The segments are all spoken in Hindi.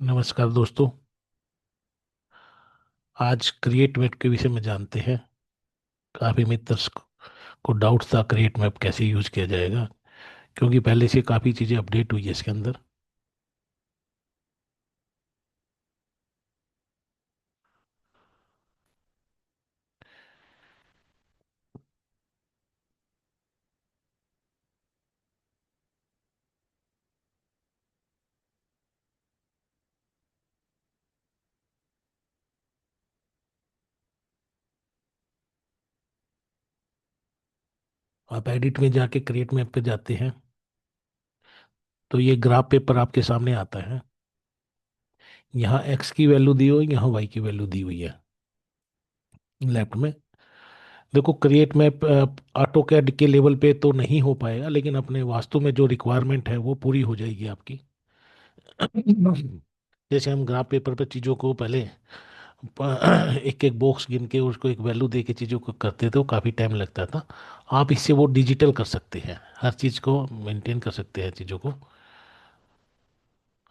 नमस्कार दोस्तों। आज क्रिएट मैप के विषय में जानते हैं। काफ़ी मित्रस को डाउट था क्रिएट मैप कैसे यूज किया जाएगा, क्योंकि पहले से काफ़ी चीज़ें अपडेट हुई है इसके अंदर। आप एडिट में जाके क्रिएट मैप पे जाते हैं तो ये ग्राफ पेपर आपके सामने आता है। यहाँ एक्स की वैल्यू दी हुई, यहाँ वाई की वैल्यू दी हुई है लेफ्ट में। देखो, क्रिएट मैप ऑटो कैड के लेवल पे तो नहीं हो पाएगा, लेकिन अपने वास्तु में जो रिक्वायरमेंट है वो पूरी हो जाएगी आपकी। जैसे हम ग्राफ पेपर पर चीज़ों को पहले एक एक बॉक्स गिन के उसको एक वैल्यू दे के चीज़ों को करते थे, वो काफ़ी टाइम लगता था। आप इससे वो डिजिटल कर सकते हैं, हर चीज़ को मेंटेन कर सकते हैं चीज़ों को।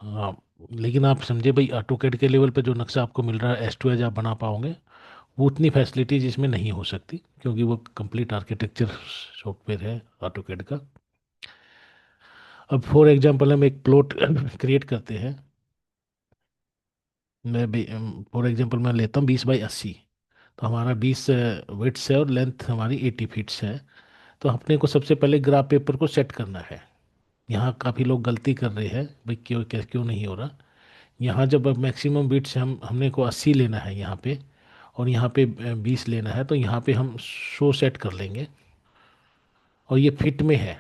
हाँ, लेकिन आप समझे भाई, ऑटो कैड के लेवल पे जो नक्शा आपको मिल रहा है एस टू एज आप बना पाओगे, वो उतनी फैसिलिटीज इसमें नहीं हो सकती, क्योंकि वो कंप्लीट आर्किटेक्चर सॉफ्टवेयर है ऑटो कैड का। अब फॉर एग्जांपल हम एक प्लॉट क्रिएट करते हैं। मैं फॉर एग्जांपल मैं लेता हूँ 20 बाई 80। तो हमारा 20 विड्थ है और लेंथ हमारी 80 फीट्स है। तो अपने को सबसे पहले ग्राफ पेपर को सेट करना है। यहाँ काफ़ी लोग गलती कर रहे हैं भाई, क्यों क्या क्यों नहीं हो रहा। यहाँ जब मैक्सिमम बिट्स हमने को 80 लेना है यहाँ पे, और यहाँ पे 20 लेना है, तो यहाँ पे हम 100 सेट कर लेंगे। और ये फिट में है,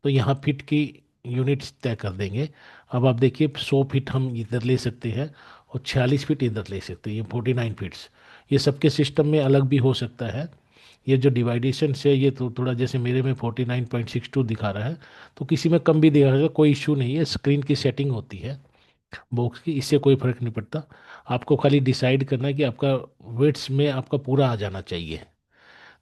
तो यहाँ फिट की यूनिट्स तय कर देंगे। अब आप देखिए, 100 फीट हम इधर ले सकते हैं और 46 फीट इधर ले सकते हैं, ये 49 फीट्स। ये सबके सिस्टम में अलग भी हो सकता है। ये जो डिवाइडेशन से ये तो थोड़ा, जैसे मेरे में 49.62 दिखा रहा है, तो किसी में कम भी दिखा रहा है, कोई इशू नहीं है। स्क्रीन की सेटिंग होती है बॉक्स की, इससे कोई फर्क नहीं पड़ता। आपको खाली डिसाइड करना है कि आपका वेट्स में आपका पूरा आ जाना चाहिए।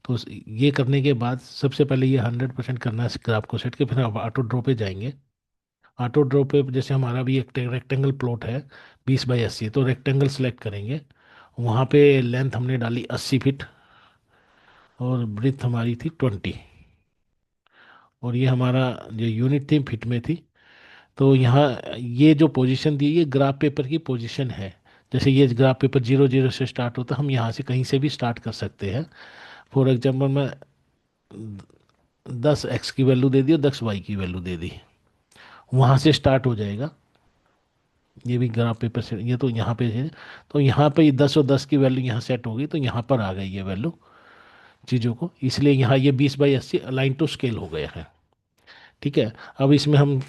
तो ये करने के बाद सबसे पहले ये 100% करना है स्क्रैप को सेट के, फिर आप ऑटो ड्रॉ पे जाएंगे। ऑटो ड्रॉ पे जैसे हमारा भी एक रेक्टेंगल प्लॉट है 20 बाई 80, तो रेक्टेंगल सेलेक्ट करेंगे। वहाँ पे लेंथ हमने डाली 80 फीट और ब्रिथ हमारी थी 20। और ये हमारा जो यूनिट थी फिट में थी। तो यहाँ ये जो पोजीशन दी, ये ग्राफ पेपर की पोजीशन है। जैसे ये ग्राफ पेपर 0 0 से स्टार्ट होता है, हम यहाँ से कहीं से भी स्टार्ट कर सकते हैं। फॉर एग्जाम्पल मैं 10 एक्स की वैल्यू दे दी और 10 वाई की वैल्यू दे दी, वहाँ से स्टार्ट हो जाएगा। ये भी ग्राफ पेपर से, ये तो यहाँ पे है। तो यहाँ पे 10 और 10 की वैल्यू यहाँ सेट हो गई, तो यहाँ पर आ गई ये वैल्यू चीज़ों को, इसलिए यहाँ ये 20 बाई 80 अलाइन टू स्केल हो गया है। ठीक है। अब इसमें हम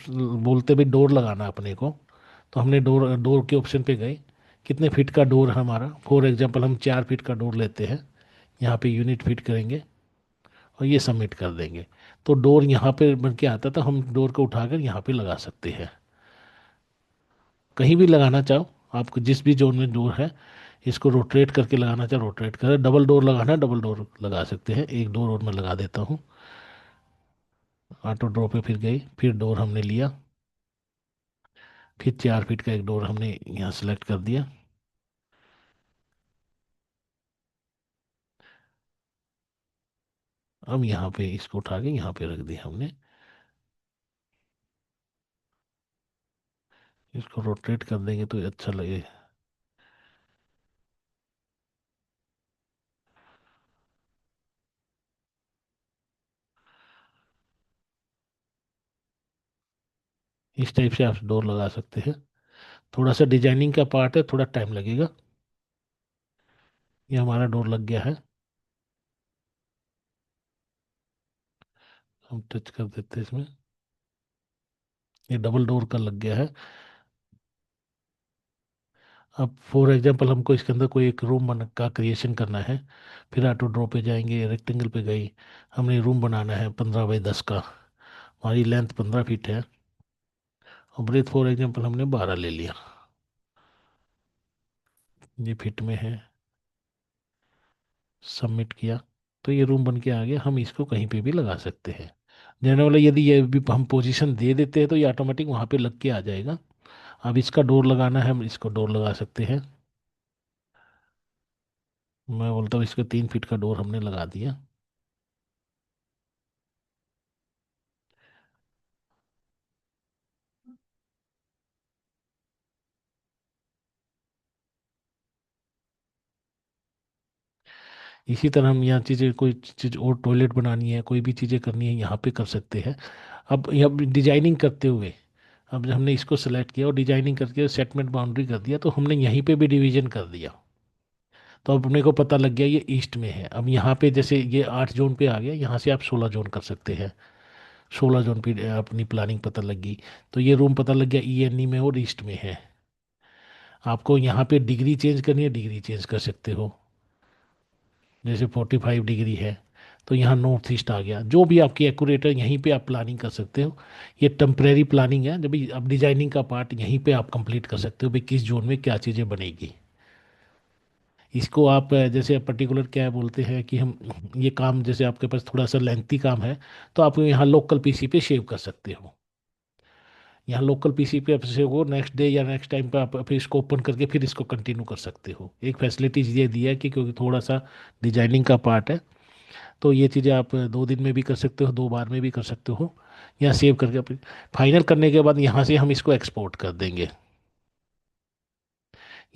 बोलते भी डोर लगाना अपने को, तो हमने डोर डोर के ऑप्शन पे गए। कितने फीट का डोर है हमारा, फॉर एग्जांपल हम 4 फीट का डोर लेते हैं। यहाँ पे यूनिट फिट करेंगे और ये सबमिट कर देंगे। तो डोर यहाँ पे बन के आता था, हम डोर को उठाकर यहाँ पे लगा सकते हैं। कहीं भी लगाना चाहो, आपको जिस भी जोन में डोर है, इसको रोटेट करके लगाना चाहो रोटेट करें। डबल डोर लगाना है डबल डोर लगा सकते हैं। एक डोर और मैं लगा देता हूँ। ऑटो ड्रॉ पे फिर गई, फिर डोर हमने लिया, फिर 4 फीट का एक डोर हमने यहाँ सेलेक्ट कर दिया। अब यहाँ पे इसको उठा के यहाँ पे रख दिया हमने। इसको रोटेट कर देंगे तो अच्छा लगे। इस टाइप से आप डोर लगा सकते हैं। थोड़ा सा डिजाइनिंग का पार्ट है, थोड़ा टाइम लगेगा। ये हमारा डोर लग गया है। हम टच कर देते हैं इसमें। ये डबल डोर का लग गया है। अब फॉर एग्जांपल हमको इसके अंदर कोई एक रूम बन का क्रिएशन करना है। फिर ऑटो ड्रॉ पे जाएंगे, रेक्टेंगल पे गई, हमने रूम बनाना है 15 बाई 10 का। हमारी लेंथ 15 फीट है और ब्रेथ फॉर एग्जांपल हमने 12 ले लिया। ये फिट में है, सबमिट किया, तो ये रूम बन के आ गया। हम इसको कहीं पे भी लगा सकते हैं। जनरली यदि ये भी हम पोजीशन दे देते हैं तो ये ऑटोमेटिक वहाँ पे लग के आ जाएगा। अब इसका डोर लगाना है, हम इसको डोर लगा सकते हैं। मैं बोलता हूँ इसको 3 फीट का डोर हमने लगा दिया। इसी तरह हम यहाँ चीज़ें, कोई चीज़ और टॉयलेट बनानी है, कोई भी चीज़ें करनी है, यहाँ पे कर सकते हैं। अब यहाँ डिजाइनिंग करते हुए, अब जब हमने इसको सेलेक्ट किया और डिजाइनिंग करके सेटमेंट बाउंड्री कर दिया, तो हमने यहीं पे भी डिवीजन कर दिया। तो अब अपने को पता लग गया ये ईस्ट में है। अब यहाँ पे जैसे ये 8 जोन पे आ गया, यहाँ से आप 16 जोन कर सकते हैं। 16 जोन पे अपनी प्लानिंग पता लग गई। तो ये रूम पता लग गया ENE में और ईस्ट में है। आपको यहाँ पे डिग्री चेंज करनी है, डिग्री चेंज कर सकते हो। जैसे 45 डिग्री है, तो यहाँ नॉर्थ ईस्ट आ गया। जो भी आपकी एक्यूरेट है, यहीं पे आप प्लानिंग कर सकते हो। ये टेम्परेरी प्लानिंग है, जब अब डिजाइनिंग का पार्ट यहीं पे आप कंप्लीट कर सकते हो भाई, किस जोन में क्या चीज़ें बनेगी। इसको आप जैसे पर्टिकुलर क्या बोलते हैं कि हम ये काम, जैसे आपके पास थोड़ा सा लेंथी काम है, तो आप यहाँ लोकल पीसी पे सेव कर सकते हो। यहाँ लोकल पीसी पे आप सेव हो, नेक्स्ट डे या नेक्स्ट टाइम पे आप फिर इसको ओपन करके फिर इसको कंटिन्यू कर सकते हो। एक फैसिलिटीज ये दिया है कि क्योंकि थोड़ा सा डिजाइनिंग का पार्ट है, तो ये चीज़ें आप 2 दिन में भी कर सकते हो, 2 बार में भी कर सकते हो। या सेव करके फाइनल करने के बाद यहाँ से हम इसको एक्सपोर्ट कर देंगे।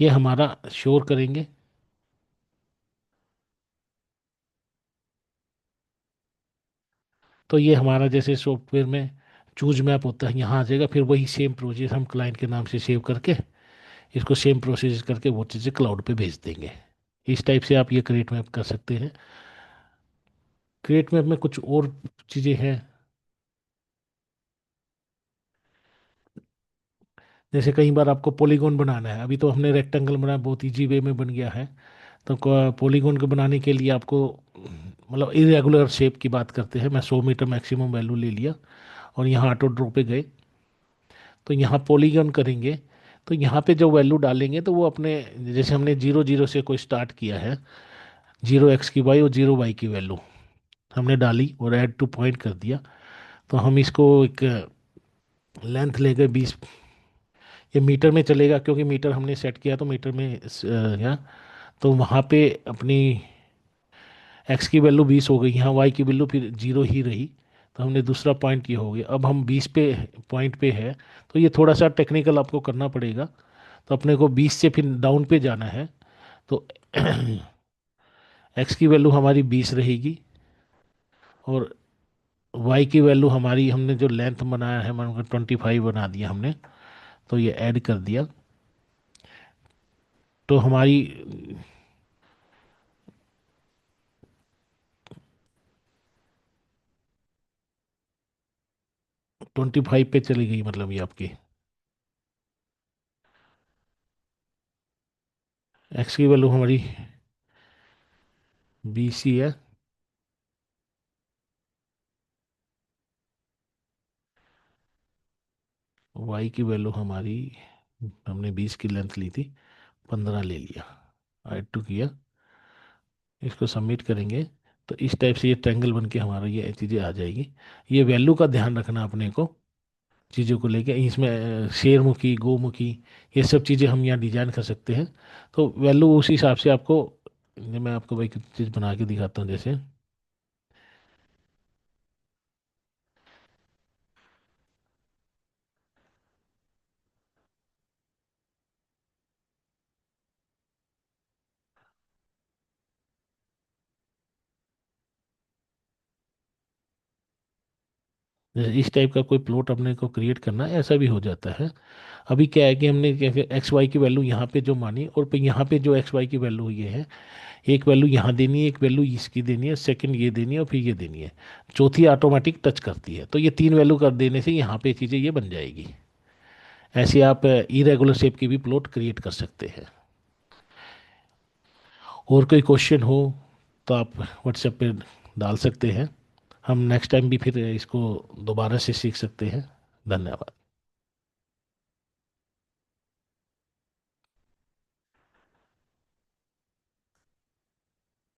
ये हमारा श्योर करेंगे। तो ये हमारा जैसे सॉफ्टवेयर में चूज मैप होता है, यहाँ आ जाएगा। फिर वही सेम प्रोसेस हम क्लाइंट के नाम से सेव करके इसको सेम प्रोसेस करके वो चीज़ें क्लाउड पे भेज देंगे। इस टाइप से आप ये क्रिएट मैप कर सकते हैं। क्रिएट मैप में कुछ और चीज़ें हैं। जैसे कई बार आपको पॉलीगॉन बनाना है, अभी तो हमने रेक्टेंगल बनाया, बहुत इजी वे में बन गया है। तो पॉलीगॉन को बनाने के लिए आपको मतलब इरेगुलर शेप की बात करते हैं। मैं 100 मीटर मैक्सिमम वैल्यू ले लिया और यहाँ ऑटो ड्रॉ पे गए, तो यहाँ पॉलीगॉन करेंगे। तो यहाँ पे जो वैल्यू डालेंगे, तो वो अपने, जैसे हमने 0 0 से कोई स्टार्ट किया है, 0 x की वाई और 0 y की वैल्यू हमने डाली और ऐड टू पॉइंट कर दिया। तो हम इसको एक लेंथ ले गए 20। ये मीटर में चलेगा क्योंकि मीटर हमने सेट किया, तो मीटर में यहाँ, तो वहाँ पे अपनी एक्स की वैल्यू 20 हो गई, यहाँ वाई की वैल्यू फिर 0 ही रही। तो हमने दूसरा पॉइंट ये हो गया। अब हम 20 पे पॉइंट पे है, तो ये थोड़ा सा टेक्निकल आपको करना पड़ेगा। तो अपने को 20 से फिर डाउन पे जाना है। तो एक्स की वैल्यू हमारी 20 रहेगी और वाई की वैल्यू हमारी, हमने जो लेंथ बनाया है मान 25 बना दिया हमने, तो ये ऐड कर दिया। तो हमारी 25 पे चली गई, मतलब ये आपकी एक्स की वैल्यू हमारी 20 ही है। वाई की वैल्यू हमारी, हमने 20 की लेंथ ली थी, 15 ले लिया, ऐड टू किया, इसको सबमिट करेंगे। तो इस टाइप से ये ट्रायंगल बन के हमारा ये चीज़ें आ जाएगी। ये वैल्यू का ध्यान रखना अपने को, चीज़ों को लेके। इसमें शेरमुखी, गोमुखी, ये सब चीज़ें हम यहाँ डिजाइन कर सकते हैं। तो वैल्यू उस हिसाब से आपको, ये मैं आपको भाई चीज़ बना के दिखाता हूँ। जैसे जैसे इस टाइप का कोई प्लॉट अपने को क्रिएट करना है, ऐसा भी हो जाता है। अभी क्या है कि हमने एक्स वाई की वैल्यू यहाँ पे जो मानी, और पे यहाँ पे जो एक्स वाई की वैल्यू ये है, एक वैल्यू यहाँ देनी है, एक वैल्यू इसकी देनी है, सेकंड ये देनी है और फिर ये देनी है, चौथी ऑटोमेटिक टच करती है। तो ये 3 वैल्यू कर देने से यहाँ पे चीज़ें ये बन जाएगी। ऐसे आप इरेगुलर शेप की भी प्लॉट क्रिएट कर सकते हैं। और कोई क्वेश्चन हो तो आप व्हाट्सएप पे डाल सकते हैं। हम नेक्स्ट टाइम भी फिर इसको दोबारा से सीख सकते हैं। धन्यवाद।